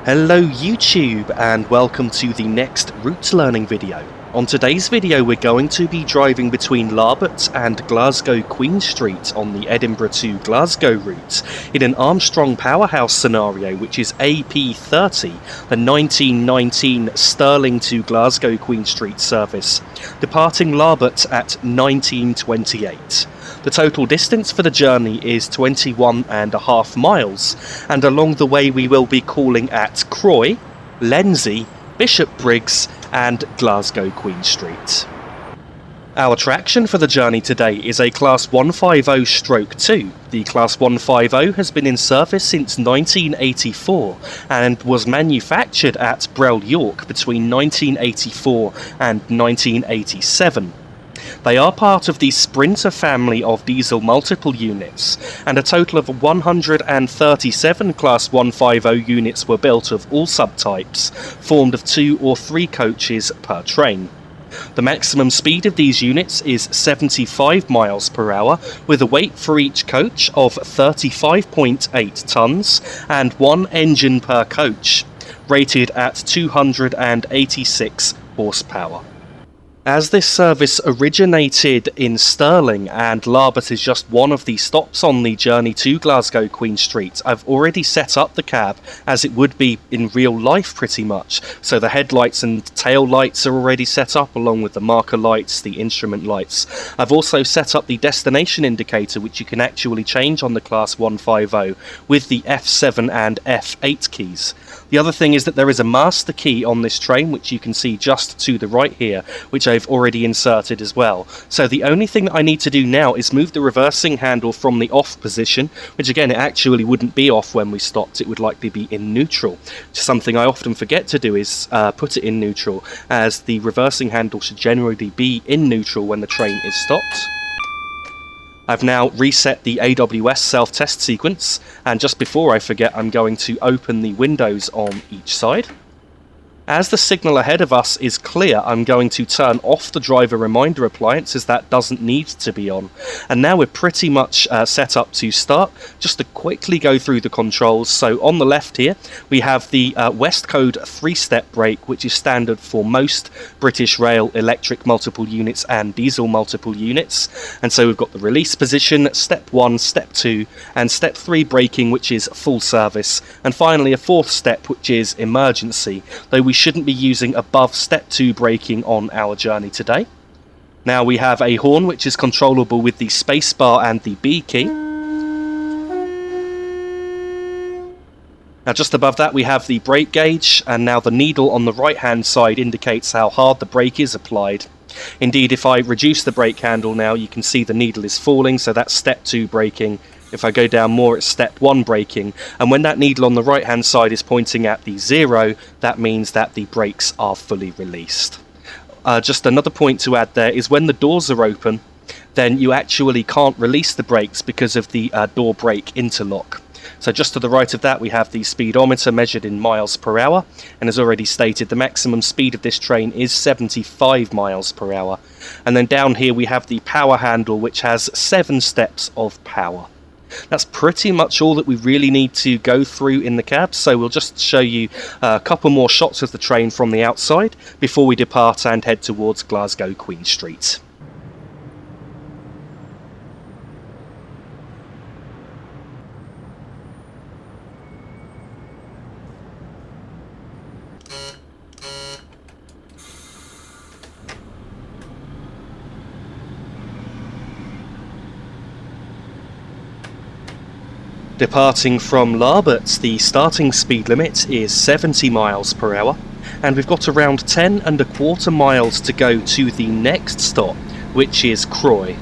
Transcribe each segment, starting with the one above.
Hello YouTube and welcome to the next route learning video. On today's video we're going to be driving between Larbert and Glasgow Queen Street on the Edinburgh to Glasgow route in an Armstrong Powerhouse scenario, which is AP30, the 1919 Stirling to Glasgow Queen Street service, departing Larbert at 1928. The total distance for the journey is 21.5 miles, and along the way we will be calling at Croy, Lenzie, Bishopbriggs and Glasgow Queen Street. Our traction for the journey today is a Class 150/2. The Class 150 has been in service since 1984 and was manufactured at Brell York between 1984 and 1987. They are part of the Sprinter family of diesel multiple units, and a total of 137 Class 150 units were built of all subtypes, formed of 2 or 3 coaches per train. The maximum speed of these units is 75 miles per hour, with a weight for each coach of 35.8 tonnes and 1 engine per coach, rated at 286 horsepower. As this service originated in Stirling and Larbert is just one of the stops on the journey to Glasgow Queen Street, I've already set up the cab as it would be in real life pretty much. So the headlights and tail lights are already set up along with the marker lights, the instrument lights. I've also set up the destination indicator, which you can actually change on the Class 150 with the F7 and F8 keys. The other thing is that there is a master key on this train, which you can see just to the right here, which I've already inserted as well. So the only thing that I need to do now is move the reversing handle from the off position, which again it actually wouldn't be off when we stopped, it would likely be in neutral. Something I often forget to do is put it in neutral, as the reversing handle should generally be in neutral when the train is stopped. I've now reset the AWS self-test sequence, and just before I forget I'm going to open the windows on each side. As the signal ahead of us is clear, I'm going to turn off the driver reminder appliance, as that doesn't need to be on. And now we're pretty much set up to start. Just to quickly go through the controls, so on the left here we have the West Code 3-step brake, which is standard for most British Rail electric multiple units and diesel multiple units. And so we've got the release position, step 1, step 2 and step 3 braking, which is full service, and finally a 4th step, which is emergency, though we shouldn't be using above step 2 braking on our journey today. Now we have a horn which is controllable with the spacebar and the B key. Now just above that we have the brake gauge, and now the needle on the right hand side indicates how hard the brake is applied. Indeed, if I reduce the brake handle now, you can see the needle is falling, so that's step 2 braking. If I go down more, it's step 1 braking, and when that needle on the right hand side is pointing at the 0, that means that the brakes are fully released. Just another point to add there is when the doors are open, then you actually can't release the brakes because of the door brake interlock. So just to the right of that we have the speedometer measured in miles per hour, and as already stated the maximum speed of this train is 75 miles per hour. And then down here we have the power handle, which has 7 steps of power. That's pretty much all that we really need to go through in the cab, so we'll just show you a couple more shots of the train from the outside before we depart and head towards Glasgow Queen Street. Departing from Larbert, the starting speed limit is 70 miles per hour, and we've got around 10.25 miles to go to the next stop, which is Kroy.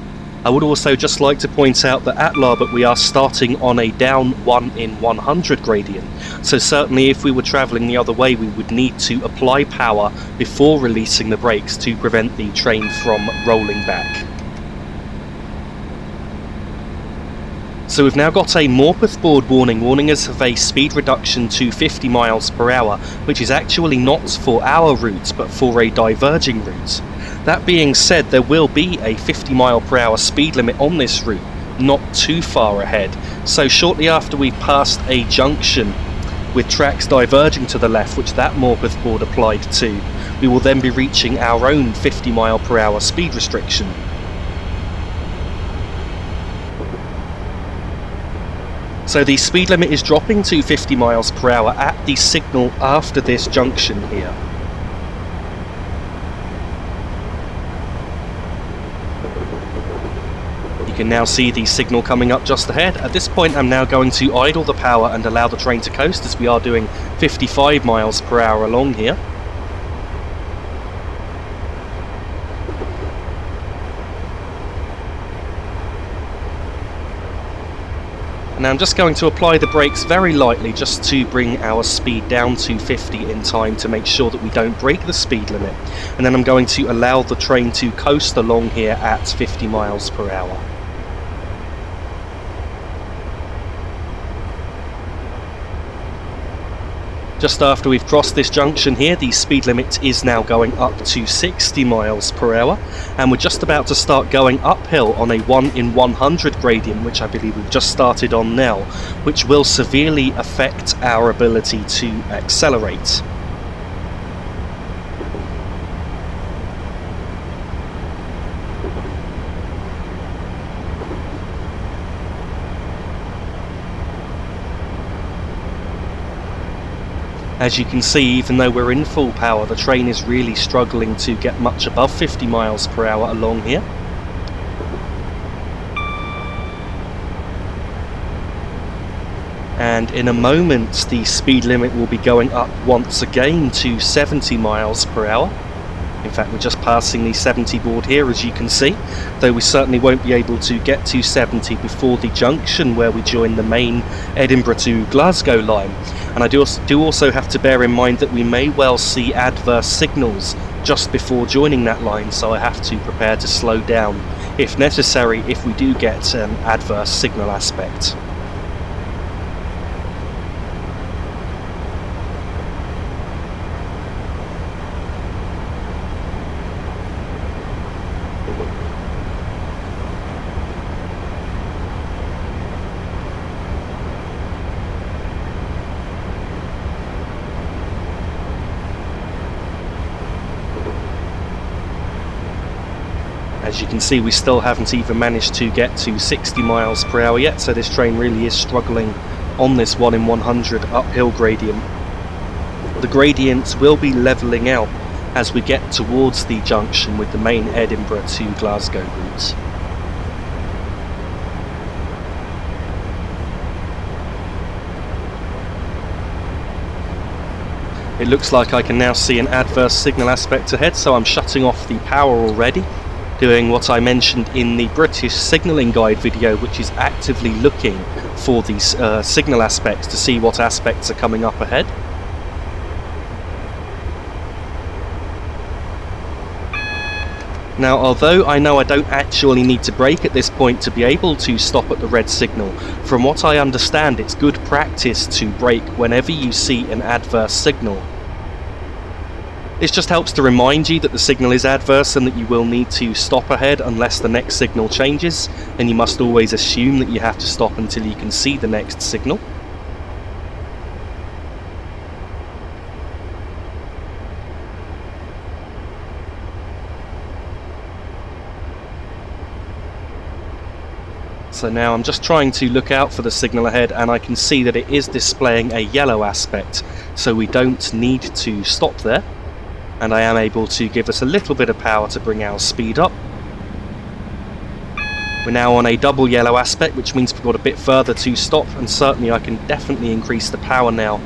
I would also just like to point out that at Larbert we are starting on a down 1 in 100 gradient, so certainly if we were travelling the other way we would need to apply power before releasing the brakes to prevent the train from rolling back. So we've now got a Morpeth board warning us of a speed reduction to 50 miles per hour, which is actually not for our route but for a diverging route. That being said, there will be a 50 mile per hour speed limit on this route, not too far ahead. So shortly after we've passed a junction with tracks diverging to the left, which that Morpeth board applied to, we will then be reaching our own 50 mph speed restriction. So the speed limit is dropping to 50 mph at the signal after this junction here. You can now see the signal coming up just ahead. At this point I'm now going to idle the power and allow the train to coast, as we are doing 55 mph along here. Now I'm just going to apply the brakes very lightly just to bring our speed down to 50 in time to make sure that we don't break the speed limit. And then I'm going to allow the train to coast along here at 50 mph. Just after we've crossed this junction here, the speed limit is now going up to 60 mph, and we're just about to start going uphill on a 1 in 100 gradient, which I believe we've just started on now, which will severely affect our ability to accelerate. As you can see, even though we're in full power, the train is really struggling to get much above 50 mph along here. And in a moment the speed limit will be going up once again to 70 mph. In fact, we're just passing the 70 board here, as you can see, though we certainly won't be able to get to 70 before the junction where we join the main Edinburgh to Glasgow line. And I do also have to bear in mind that we may well see adverse signals just before joining that line, so I have to prepare to slow down if necessary if we do get an adverse signal aspect. As you can see, we still haven't even managed to get to 60 mph yet, so this train really is struggling on this 1 in 100 uphill gradient. The gradients will be levelling out as we get towards the junction with the main Edinburgh to Glasgow route. It looks like I can now see an adverse signal aspect ahead, so I'm shutting off the power already, doing what I mentioned in the British signalling guide video, which is actively looking for these signal aspects to see what aspects are coming up ahead. Now, although I know I don't actually need to brake at this point to be able to stop at the red signal, from what I understand it's good practice to brake whenever you see an adverse signal. This just helps to remind you that the signal is adverse and that you will need to stop ahead unless the next signal changes, and you must always assume that you have to stop until you can see the next signal. So now I'm just trying to look out for the signal ahead, and I can see that it is displaying a yellow aspect, so we don't need to stop there. And I am able to give us a little bit of power to bring our speed up. We're now on a double yellow aspect, which means we've got a bit further to stop, and certainly I can definitely increase the power now.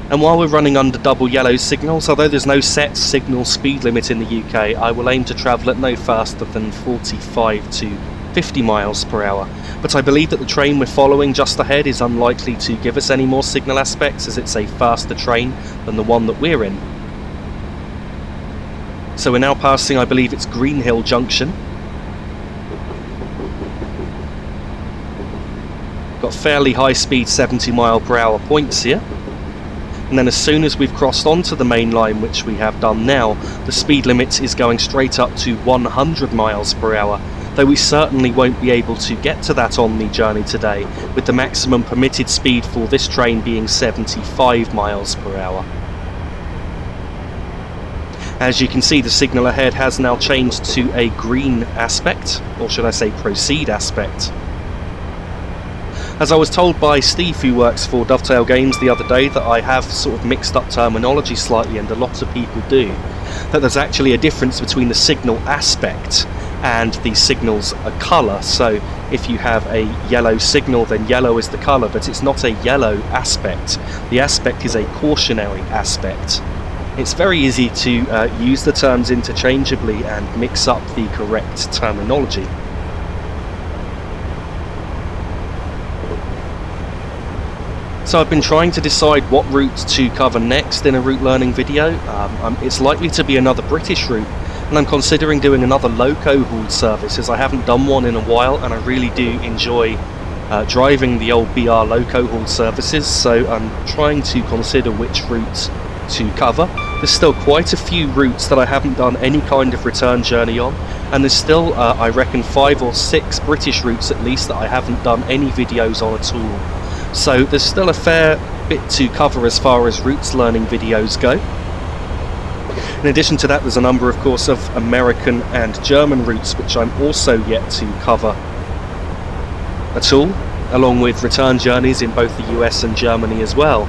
And while we're running under double yellow signals, although there's no set signal speed limit in the UK, I will aim to travel at no faster than 45 to 50 miles per hour. But I believe that the train we're following just ahead is unlikely to give us any more signal aspects, as it's a faster train than the one that we're in. So we're now passing, I believe it's Greenhill Junction. Got fairly high speed 70 mile per hour points here. And then as soon as we've crossed onto the main line, which we have done now, the speed limit is going straight up to 100 miles per hour. though we certainly won't be able to get to that on the journey today, with the maximum permitted speed for this train being 75 miles per hour. As you can see, the signal ahead has now changed to a green aspect, or should I say proceed aspect. As I was told by Steve, who works for Dovetail Games, the other day, that I have sort of mixed up terminology slightly, and a lot of people do, that there's actually a difference between the signal aspect and the signal's colour. So if you have a yellow signal, then yellow is the colour, but it's not a yellow aspect. The aspect is a cautionary aspect. It's very easy to use the terms interchangeably and mix up the correct terminology. So I've been trying to decide what route to cover next in a route learning video. It's likely to be another British route, and I'm considering doing another loco haul service, as I haven't done one in a while and I really do enjoy driving the old BR loco haul services, so I'm trying to consider which route to cover. There's still quite a few routes that I haven't done any kind of return journey on, and there's still I reckon 5 or 6 British routes at least that I haven't done any videos on at all. So there's still a fair bit to cover as far as routes learning videos go. In addition to that, there's a number, of course, of American and German routes which I'm also yet to cover at all, along with return journeys in both the US and Germany as well.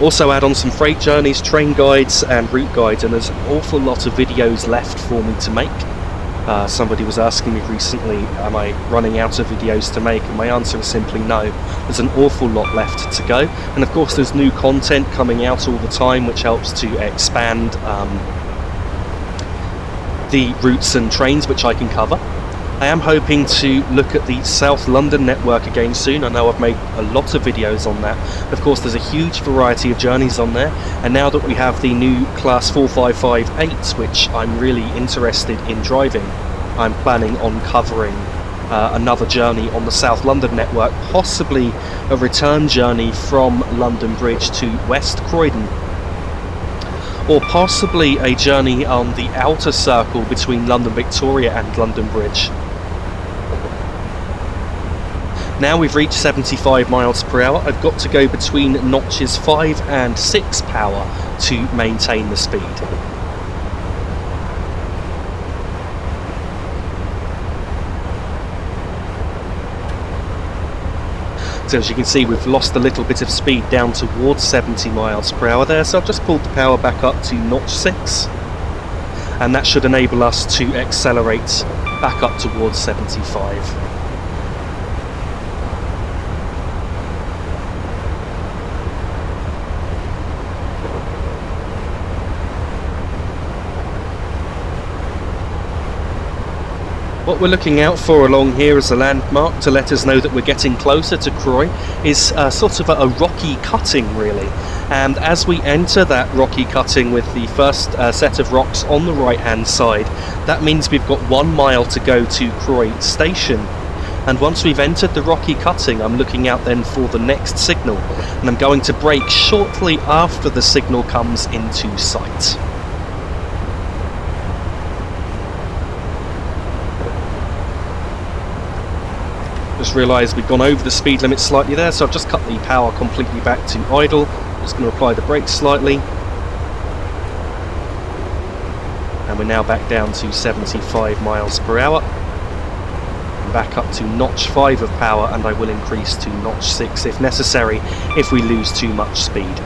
Also add on some freight journeys, train guides and route guides, and there's an awful lot of videos left for me to make. Somebody was asking me recently, am I running out of videos to make? And my answer is simply no. There's an awful lot left to go, and of course there's new content coming out all the time which helps to expand the routes and trains which I can cover. I am hoping to look at the South London network again soon. I know I've made a lot of videos on that. Of course, there's a huge variety of journeys on there, and now that we have the new Class 4558, which I'm really interested in driving, I'm planning on covering another journey on the South London network, possibly a return journey from London Bridge to West Croydon, or possibly a journey on the outer circle between London Victoria and London Bridge. Now we've reached 75 miles per hour, I've got to go between notches 5 and 6 power to maintain the speed. So as you can see, we've lost a little bit of speed down towards 70 miles per hour there, so I've just pulled the power back up to notch 6, and that should enable us to accelerate back up towards 75. What we're looking out for along here as a landmark to let us know that we're getting closer to Kroy is sort of a rocky cutting really, and as we enter that rocky cutting with the first set of rocks on the right hand side, that means we've got 1 mile to go to Kroy station. And once we've entered the rocky cutting, I'm looking out then for the next signal, and I'm going to brake shortly after the signal comes into sight. Just realised we've gone over the speed limit slightly there, so I've just cut the power completely back to idle. Just going to apply the brakes slightly, and we're now back down to 75 miles per hour. Back up to notch 5 of power, and I will increase to notch 6 if necessary if we lose too much speed.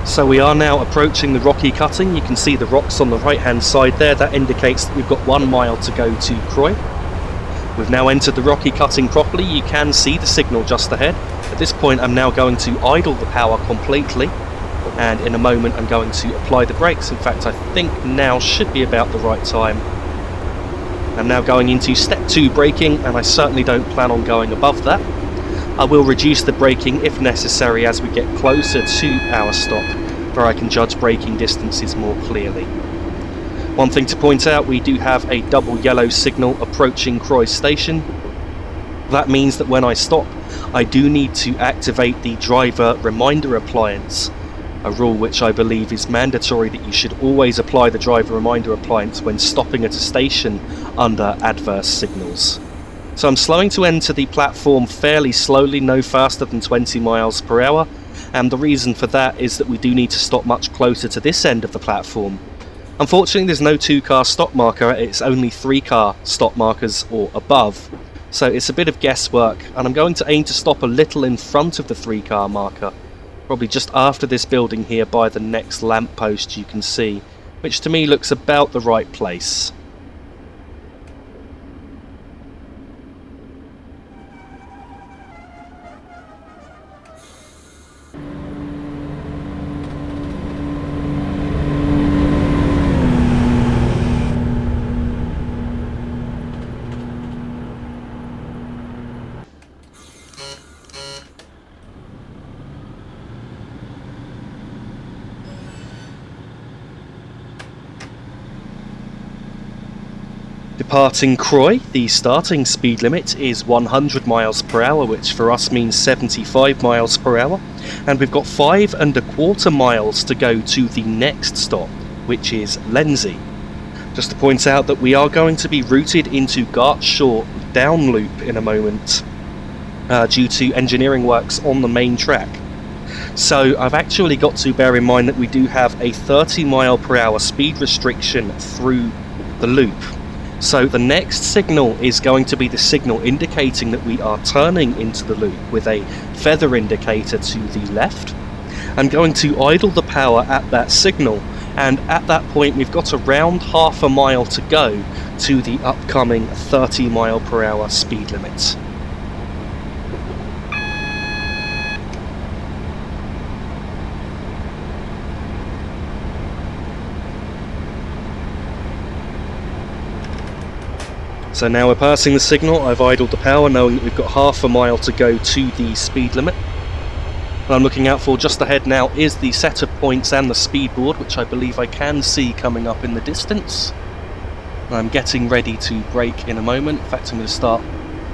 So we are now approaching the rocky cutting. You can see the rocks on the right hand side there. That indicates that we've got 1 mile to go to Kroy. We've now entered the rocky cutting properly. You can see the signal just ahead. At this point I'm now going to idle the power completely, and in a moment I'm going to apply the brakes. In fact, I think now should be about the right time. I'm now going into step 2 braking, and I certainly don't plan on going above that. I will reduce the braking if necessary as we get closer to our stop, where I can judge braking distances more clearly. One thing to point out, we do have a double yellow signal approaching Kroy station. That means that when I stop, I do need to activate the driver reminder appliance, a rule which I believe is mandatory, that you should always apply the driver reminder appliance when stopping at a station under adverse signals. So I'm slowing to enter the platform fairly slowly, no faster than 20 miles per hour, and the reason for that is that we do need to stop much closer to this end of the platform. Unfortunately, there's no 2-car stop marker, it's only 3-car stop markers or above. So it's a bit of guesswork, and I'm going to aim to stop a little in front of the 3-car marker, probably just after this building here by the next lamppost you can see, which to me looks about the right place. Departing Kroy, the starting speed limit is 100 miles per hour, which for us means 75 miles per hour, and we've got 5¼ miles to go to the next stop, which is Lenzie. Just to point out that we are going to be routed into Guardshaugh down loop in a moment, due to engineering works on the main track. So I've actually got to bear in mind that we do have a 30 mile per hour speed restriction through the loop. So the next signal is going to be the signal indicating that we are turning into the loop with a feather indicator to the left. I'm going to idle the power at that signal, and at that point we've got around half a mile to go to the upcoming 30 mile per hour speed limit. So now we're passing the signal, I've idled the power knowing that we've got half a mile to go to the speed limit. What I'm looking out for just ahead now is the set of points and the speed board, which I believe I can see coming up in the distance. I'm getting ready to brake in a moment. In fact, I'm going to start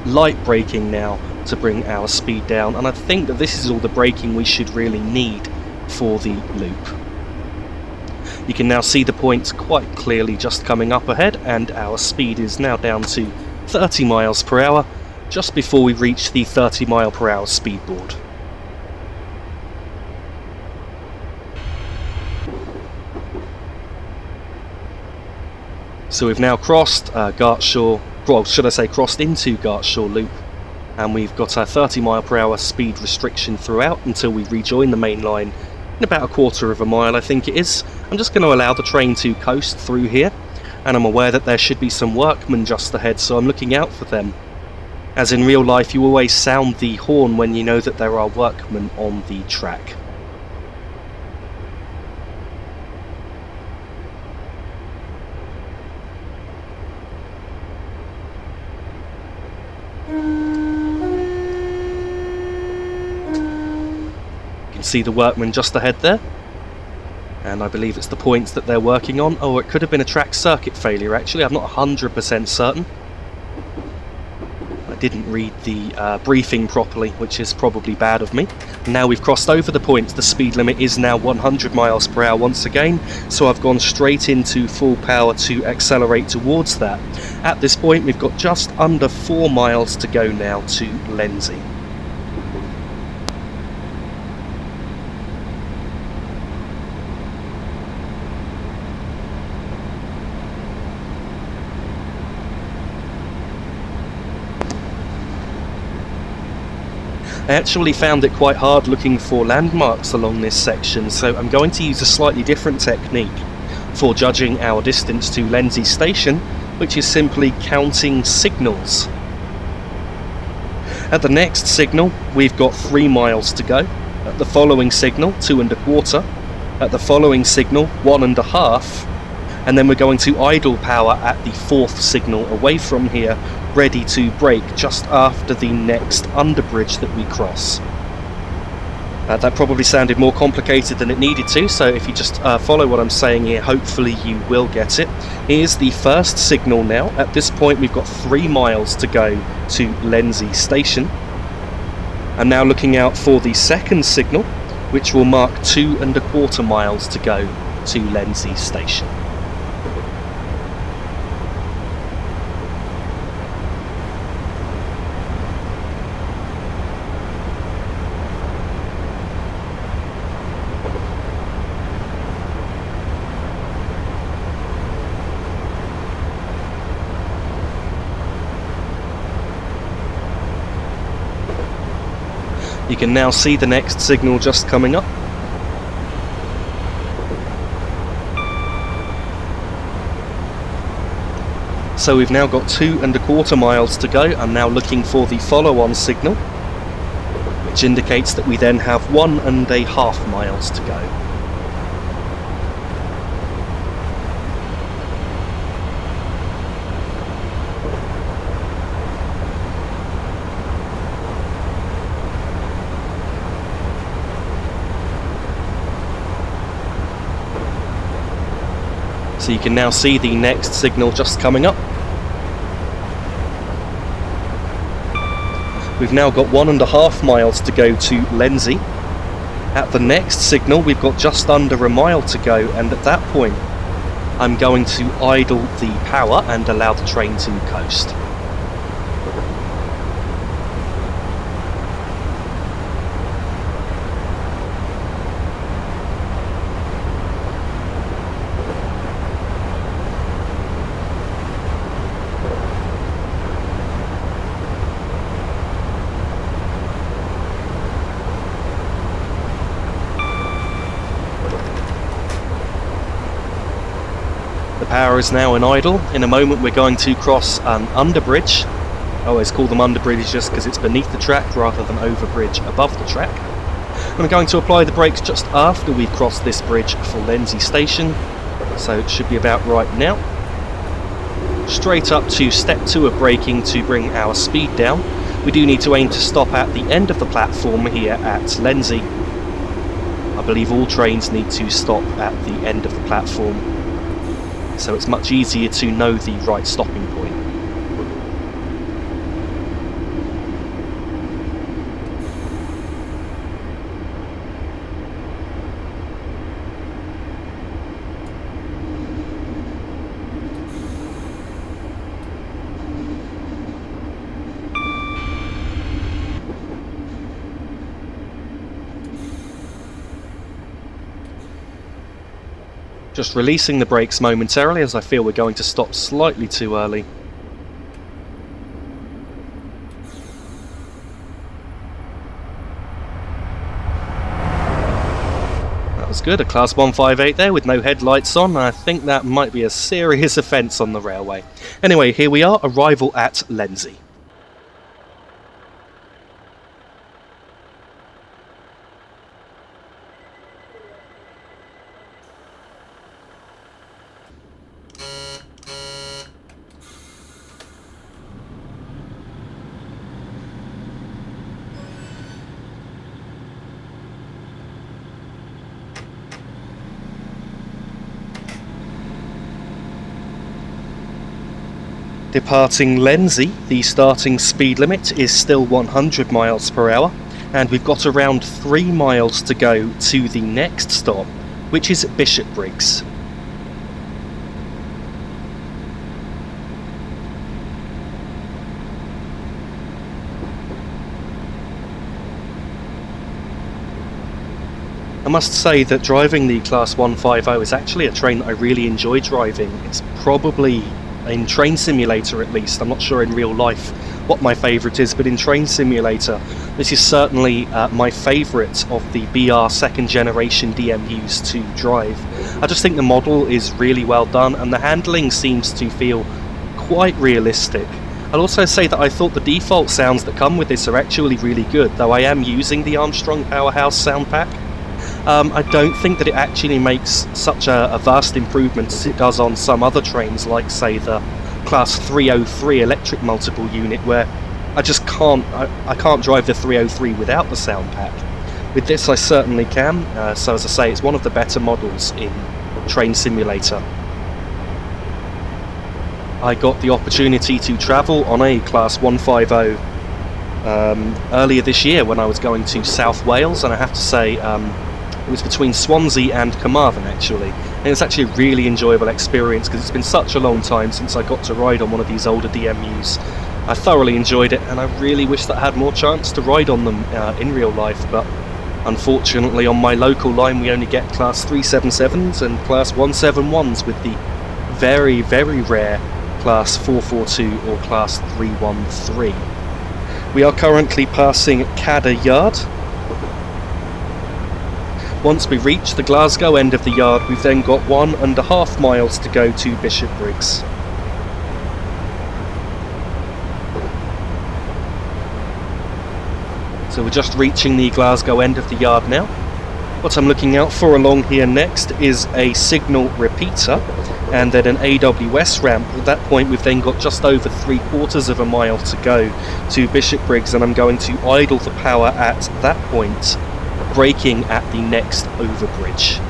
light braking now to bring our speed down, and I think that this is all the braking we should really need for the loop. You can now see the points quite clearly just coming up ahead, and our speed is now down to 30 miles per hour, just before we reach the 30 mile per hour speed board. So we've now crossed Guardshaugh, well, should I say crossed into Guardshaugh Loop, and we've got a 30 mile per hour speed restriction throughout until we rejoin the main line in about 1/4 mile, I think it is. I'm just going to allow the train to coast through here, and I'm aware that there should be some workmen just ahead, so I'm looking out for them. As in real life, you always sound the horn when you know that there are workmen on the track. See the workmen just ahead there, and I believe it's the points that they're working on. Oh, it could have been a track circuit failure actually, I'm not 100% certain. I didn't read the briefing properly, which is probably bad of me. Now we've crossed over the points, the speed limit is now 100 miles per hour once again, so I've gone straight into full power to accelerate towards that. At this point we've got just under 4 miles to go now to Lenzie. I actually found it quite hard looking for landmarks along this section, so I'm going to use a slightly different technique for judging our distance to Lenzie station, which is simply counting signals. At the next signal, we've got 3 miles to go. At the following signal, 2¼ At the following signal, 1½, and then we're going to idle power at the 4th signal away from here, ready to brake just after the next underbridge that we cross. That probably sounded more complicated than it needed to, so if you just follow what I'm saying here, hopefully you will get it. Here's the first signal now. At this point we've got 3 miles to go to Lenzie station. I'm now looking out for the second signal, which will mark 2¼ miles to go to Lenzie station. You can now see the next signal just coming up. So we've now got 2¼ miles to go. I'm now looking for the follow-on signal, which indicates that we then have 1½ miles to go. So you can now see the next signal just coming up. We've now got 1½ miles to go to Lenzie. At the next signal we've got just under a mile to go, and at that point I'm going to idle the power and allow the train to coast. The power is now in idle. In a moment we're going to cross an underbridge. I always call them underbridges just because it's beneath the track rather than overbridge above the track. I'm going to apply the brakes just after we've crossed this bridge for Lenzie station, so it should be about right now. Straight up to step 2 of braking to bring our speed down. We do need to aim to stop at the end of the platform here at Lenzie. I believe all trains need to stop at the end of the platform, so it's much easier to know the right stopping point. Just releasing the brakes momentarily as I feel we're going to stop slightly too early. That was good, a Class 158 there with no headlights on. I think that might be a serious offence on the railway. Anyway, here we are, arrival at Lenzie. Departing Lenzie, the starting speed limit is still 100 miles per hour, and we've got around 3 miles to go to the next stop, which is Bishopbriggs. I must say that driving the Class 150 is actually a train that I really enjoy driving. It's probably, in Train Simulator at least, I'm not sure in real life what my favourite is, but in Train Simulator this is certainly my favourite of the BR second generation DMUs to drive. I just think the model is really well done and the handling seems to feel quite realistic. I'll also say that I thought the default sounds that come with this are actually really good, though I am using the Armstrong Powerhouse sound pack. I don't think that it actually makes such a vast improvement as it does on some other trains, like say the Class 303 electric multiple unit, where I just can't drive the 303 without the sound pack. With this I certainly can, so as I say, it's one of the better models in Train Simulator. I got the opportunity to travel on a Class 150 earlier this year when I was going to South Wales, and I have to say it was between Swansea and Carmarthen actually, and it's actually a really enjoyable experience because it's been such a long time since I got to ride on one of these older DMUs. I thoroughly enjoyed it, and I really wish that I had more chance to ride on them in real life, but unfortunately on my local line we only get Class 377s and Class 171s, with the very, very rare Class 442 or Class 313. We are currently passing Cadder Yard. Once we reach the Glasgow end of the yard, we've then got 1.5 miles to go to Bishopbriggs. So we're just reaching the Glasgow end of the yard now. What I'm looking out for along here next is a signal repeater and then an AWS ramp. At that point we've then got just over 3/4 of a mile to go to Bishopbriggs, and I'm going to idle the power at that point, braking at the next overbridge.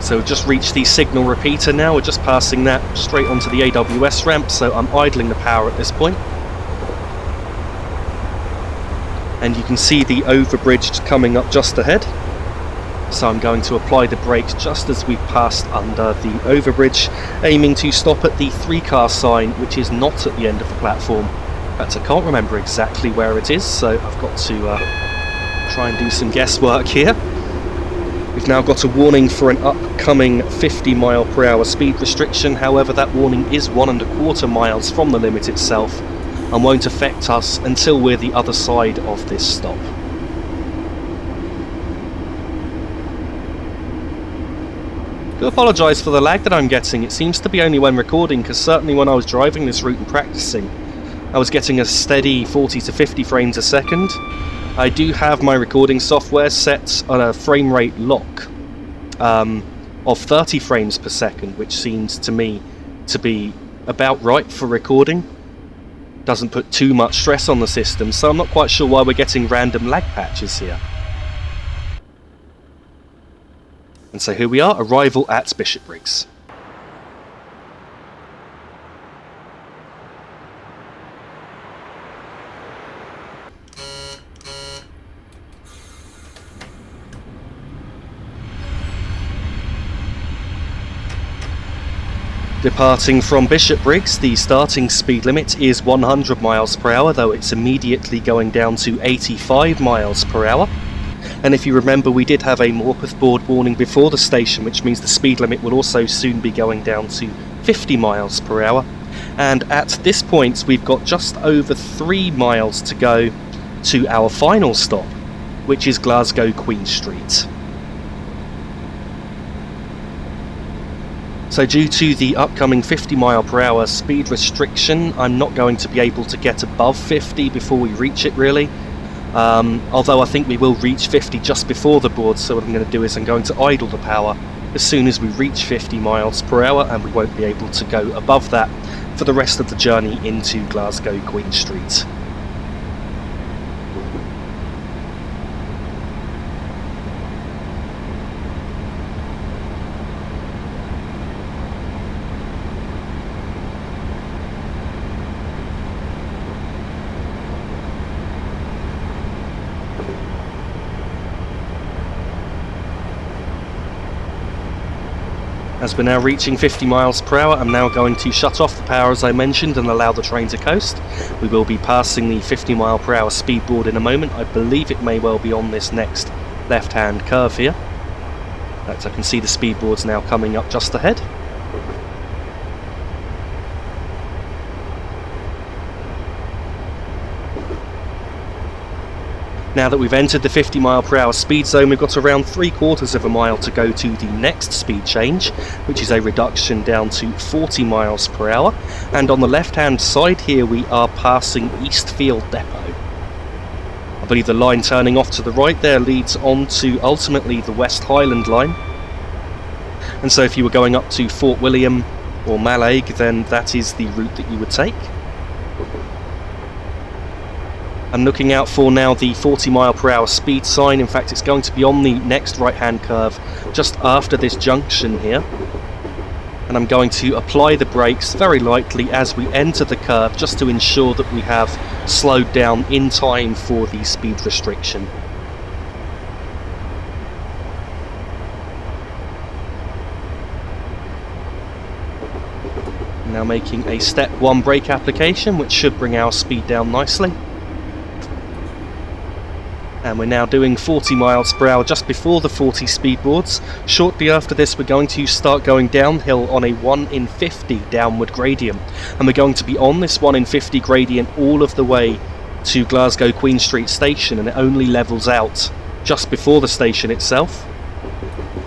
So we've just reached the signal repeater now, we're just passing that straight onto the AWS ramp, so I'm idling the power at this point. And you can see the overbridge coming up just ahead. So I'm going to apply the brakes just as we've passed under the overbridge, aiming to stop at the 3-car sign, which is not at the end of the platform. In fact, I can't remember exactly where it is, so I've got to try and do some guesswork here. We've now got a warning for an upcoming 50-mile-per-hour speed restriction. However, that warning is 1.25 miles from the limit itself and won't affect us until we're the other side of this stop. I do apologise for the lag that I'm getting. It seems to be only when recording, because certainly when I was driving this route and practicing, I was getting a steady 40 to 50 frames a second. I do have my recording software set on a frame rate lock of 30 frames per second, which seems to me to be about right for recording. Doesn't put too much stress on the system, so I'm not quite sure why we're getting random lag patches here. And so here we are, arrival at Bishopbriggs. Departing from Bishopbriggs, the starting speed limit is 100 miles per hour, though it's immediately going down to 85 miles per hour. And if you remember, we did have a Morpeth board warning before the station, which means the speed limit will also soon be going down to 50 miles per hour. And at this point, we've got just over 3 miles to go to our final stop, which is Glasgow Queen Street. So due to the upcoming 50 mile per hour speed restriction, I'm not going to be able to get above 50 before we reach it really. Although I think we will reach 50 just before the board, so what I'm going to do is I'm going to idle the power as soon as we reach 50 miles per hour, and we won't be able to go above that for the rest of the journey into Glasgow Queen Street. As we're now reaching 50 miles per hour, I'm now going to shut off the power as I mentioned and allow the train to coast. We will be passing the 50 mile per hour speed board in a moment. I believe it may well be on this next left-hand curve here. In fact, I can see the speed boards now coming up just ahead. Now that we've entered the 50 mile per hour speed zone, we've got around 3/4 of a mile to go to the next speed change, which is a reduction down to 40 miles per hour. And on the left hand side here we are passing Eastfield Depot. I believe the line turning off to the right there leads on to ultimately the West Highland line. And so if you were going up to Fort William or Mallaig, then that is the route that you would take. I'm looking out for now the 40 mph speed sign. In fact, it's going to be on the next right-hand curve just after this junction here. And I'm going to apply the brakes very lightly as we enter the curve, just to ensure that we have slowed down in time for the speed restriction. Now making a step 1 brake application, which should bring our speed down nicely. And we're now doing 40 mph just before the 40 speed boards. Shortly after this, we're going to start going downhill on a 1 in 50 downward gradient. And we're going to be on this 1 in 50 gradient all of the way to Glasgow Queen Street Station, and it only levels out just before the station itself.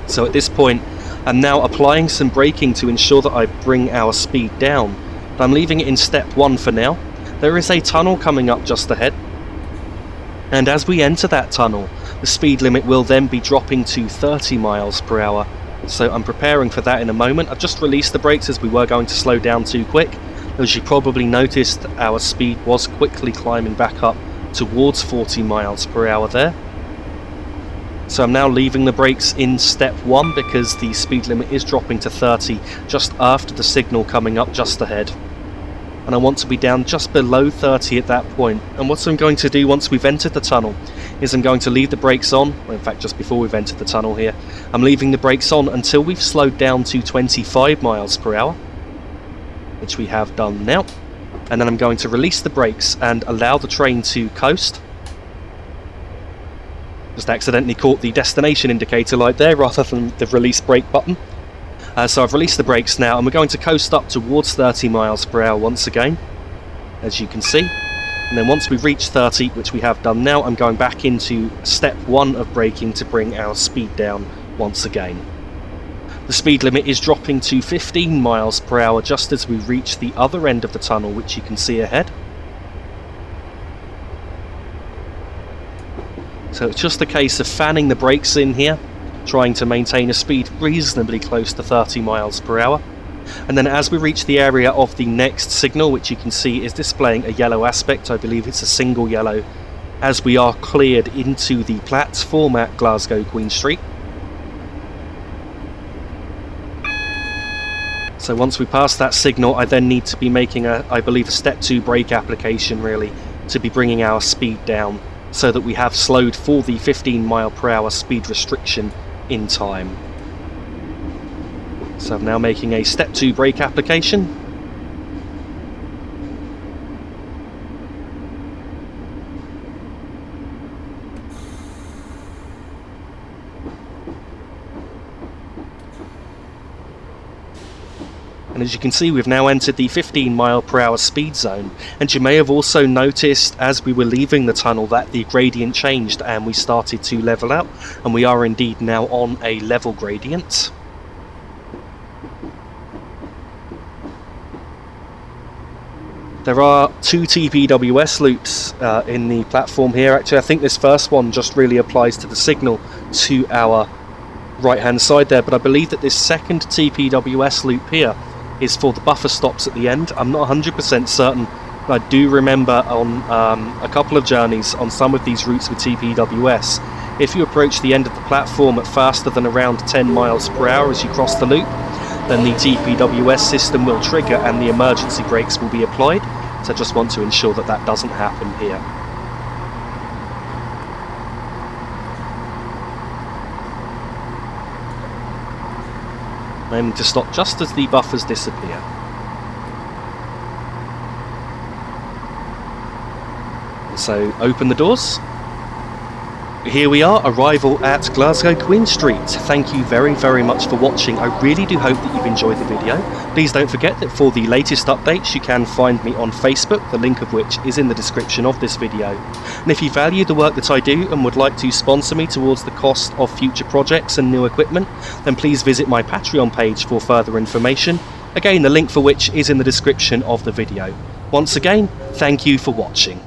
So at this point, I'm now applying some braking to ensure that I bring our speed down. But I'm leaving it in step 1 for now. There is a tunnel coming up just ahead. And as we enter that tunnel, the speed limit will then be dropping to 30 mph. So I'm preparing for that in a moment. I've just released the brakes as we were going to slow down too quick. As you probably noticed, our speed was quickly climbing back up towards 40 mph there. So I'm now leaving the brakes in step 1 because the speed limit is dropping to 30 just after the signal coming up just ahead. And I want to be down just below 30 at that point. And what I'm going to do once we've entered the tunnel is I'm going to leave the brakes on. Well, in fact, just before we've entered the tunnel here, I'm leaving the brakes on until we've slowed down to 25 mph, which we have done now. And then I'm going to release the brakes and allow the train to coast. Just accidentally caught the destination indicator light there rather than the release brake button. So I've released the brakes now, and we're going to coast up towards 30 mph once again, as you can see. And then once we reach 30, which we have done now, I'm going back into step 1 of braking to bring our speed down once again. The speed limit is dropping to 15 mph just as we reach the other end of the tunnel, which you can see ahead. So it's just a case of fanning the brakes in here, trying to maintain a speed reasonably close to 30 mph. And then as we reach the area of the next signal, which you can see is displaying a yellow aspect, I believe it's a single yellow, as we are cleared into the platform at Glasgow Queen Street. So once we pass that signal, I then need to be making I believe a step 2 brake application really, to be bringing our speed down, so that we have slowed for the 15 mph speed restriction in time. So I'm now making a step 2 brake application. And as you can see, we've now entered the 15 mph speed zone, and you may have also noticed as we were leaving the tunnel that the gradient changed and we started to level out, and we are indeed now on a level gradient. There are 2 TPWS loops in the platform here. Actually, I think this first one just really applies to the signal to our right hand side there, but I believe that this second TPWS loop here is for the buffer stops at the end. I'm not 100% certain, but I do remember on a couple of journeys on some of these routes with TPWS, if you approach the end of the platform at faster than around 10 mph as you cross the loop, then the TPWS system will trigger and the emergency brakes will be applied. So I just want to ensure that that doesn't happen here. Aiming to stop just as the buffers disappear. And so open the doors. Here we are, arrival at Glasgow Queen Street. Thank you very, very much for watching. I really do hope that you've enjoyed the video. Please don't forget that for the latest updates you can find me on Facebook, the link of which is in the description of this video. And if you value the work that I do and would like to sponsor me towards the cost of future projects and new equipment, then please visit my Patreon page for further information. Again, the link for which is in the description of the video. Once again, thank you for watching.